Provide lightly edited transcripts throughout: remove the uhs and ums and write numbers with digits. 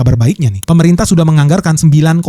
kabar baiknya nih, pemerintah sudah menganggarkan 9,5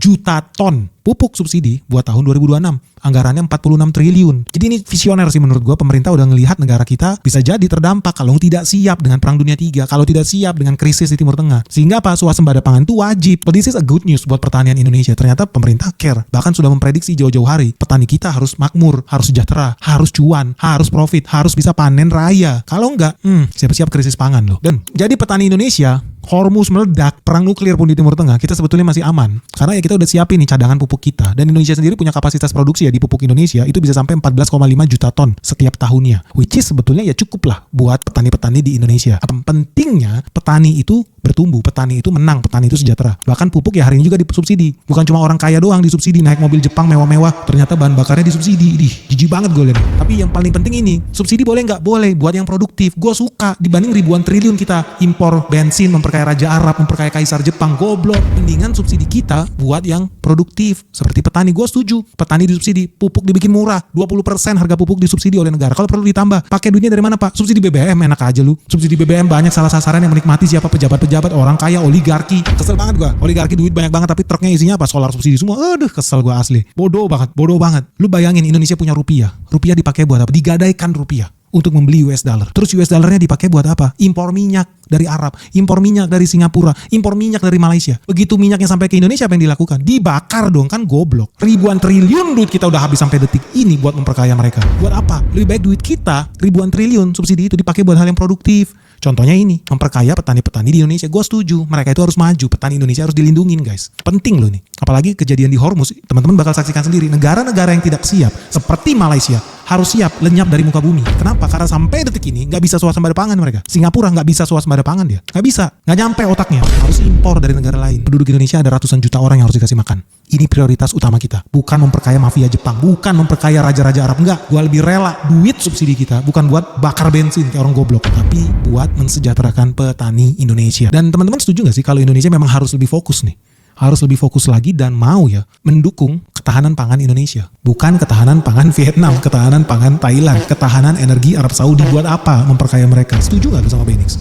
juta ton pupuk subsidi buat tahun 2026. Anggarannya 46 triliun. Jadi ini visioner sih menurut gue. Pemerintah udah ngelihat negara kita bisa jadi terdampak kalau tidak siap dengan Perang Dunia III, kalau tidak siap dengan krisis di Timur Tengah. Sehingga apa? Swasembada pangan itu wajib. But this is a good news buat pertanian Indonesia. Ternyata pemerintah care. Bahkan sudah memprediksi jauh-jauh hari. Petani kita harus makmur, harus sejahtera, harus cuan, harus profit, harus bisa panen raya. Kalau enggak, siap-siap krisis pangan loh. Dan jadi petani Indonesia, Hormuz meledak, perang nuklir pun di Timur Tengah, kita sebetulnya masih aman. Karena ya kita udah siapin nih cadangan pupuk kita. Dan Indonesia sendiri punya kapasitas produksi ya di pupuk Indonesia itu bisa sampai 14,5 juta ton setiap tahunnya. Which is sebetulnya ya cukup lah buat petani-petani di Indonesia. Pentingnya petani itu bertumbuh, petani itu menang, petani itu sejahtera. Bahkan pupuk ya hari ini juga disubsidi. Bukan cuma orang kaya doang disubsidi, naik mobil Jepang mewah-mewah, ternyata bahan bakarnya disubsidi. Jijik banget gue liat. Tapi yang paling penting ini, subsidi boleh nggak? Boleh, buat yang produktif. Gue suka, dibanding ribuan triliun kita impor bensin, memperkaya Raja Arab, memperkaya Kaisar Jepang, goblok. Mendingan subsidi kita buat yang produktif. Seperti petani, gue setuju. Petani disubsidi, pupuk dibikin murah. 20% harga pupuk disubsidi oleh negara. Kalau perlu ditambah, pakai duitnya dari mana Pak? Subsidi BBM, enak aja lu. Subsidi BBM banyak salah sasaran yang menikmati siapa? Pejabat-pejabat, orang kaya, oligarki. Kesel banget gue. Oligarki duit banyak banget tapi truknya isinya apa? Solar subsidi semua. Aduh, kesel gue asli. Bodoh banget. Lu bayangin Indonesia punya rupiah. Rupiah dipakai buat apa? Digadaikan rupiah untuk membeli US dollar. Terus US dollarnya dipakai buat apa? Impor minyak dari Arab, impor minyak dari Singapura, impor minyak dari Malaysia. Begitu minyaknya sampai ke Indonesia, apa yang dilakukan? Dibakar dong, kan goblok. Ribuan triliun duit kita udah habis sampai detik ini buat memperkaya mereka. Buat apa? Lebih baik duit kita, ribuan triliun subsidi itu dipakai buat hal yang produktif. Contohnya ini, memperkaya petani-petani di Indonesia. Gue setuju, mereka itu harus maju. Petani Indonesia harus dilindungin guys. Penting loh nih. Apalagi kejadian di Hormuz, teman-teman bakal saksikan sendiri. Negara-negara yang tidak siap, seperti Malaysia, harus siap lenyap dari muka bumi. Kenapa? Karena sampai detik ini nggak bisa swasembada pangan mereka. Singapura nggak bisa swasembada pangan dia. Nggak bisa, nggak nyampe otaknya. Harus impor dari negara lain. Penduduk Indonesia ada ratusan juta orang yang harus dikasih makan. Ini prioritas utama kita. Bukan memperkaya mafia Jepang, bukan memperkaya raja-raja Arab. Enggak, gue lebih rela duit subsidi kita bukan buat bakar bensin kayak orang goblok, tapi buat mensejahterakan petani Indonesia. Dan teman-teman setuju nggak sih kalau Indonesia memang harus lebih fokus nih? Harus lebih fokus lagi dan mau ya mendukung ketahanan pangan Indonesia. Bukan ketahanan pangan Vietnam, ketahanan pangan Thailand, ketahanan energi Arab Saudi. Buat apa memperkaya mereka? Setuju gak lu sama Benix?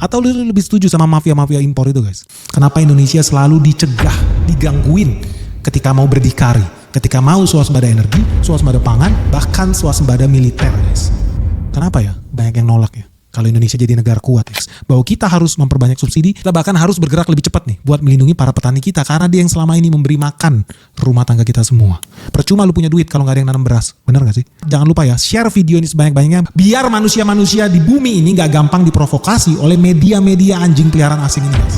Atau lu lebih setuju sama mafia-mafia impor itu guys? Kenapa Indonesia selalu dicegah, digangguin ketika mau berdikari, ketika mau swasembada energi, swasembada pangan, bahkan swasembada militer guys? Kenapa ya? Banyak yang nolak ya. Kalau Indonesia jadi negara kuat, guys. Bahwa kita harus memperbanyak subsidi, kita bahkan harus bergerak lebih cepat nih buat melindungi para petani kita karena dia yang selama ini memberi makan rumah tangga kita semua. Percuma lu punya duit kalau nggak ada yang nanam beras, bener nggak sih? Jangan lupa ya, share video ini sebanyak-banyaknya biar manusia-manusia di bumi ini nggak gampang diprovokasi oleh media-media anjing peliharaan asing ini, guys.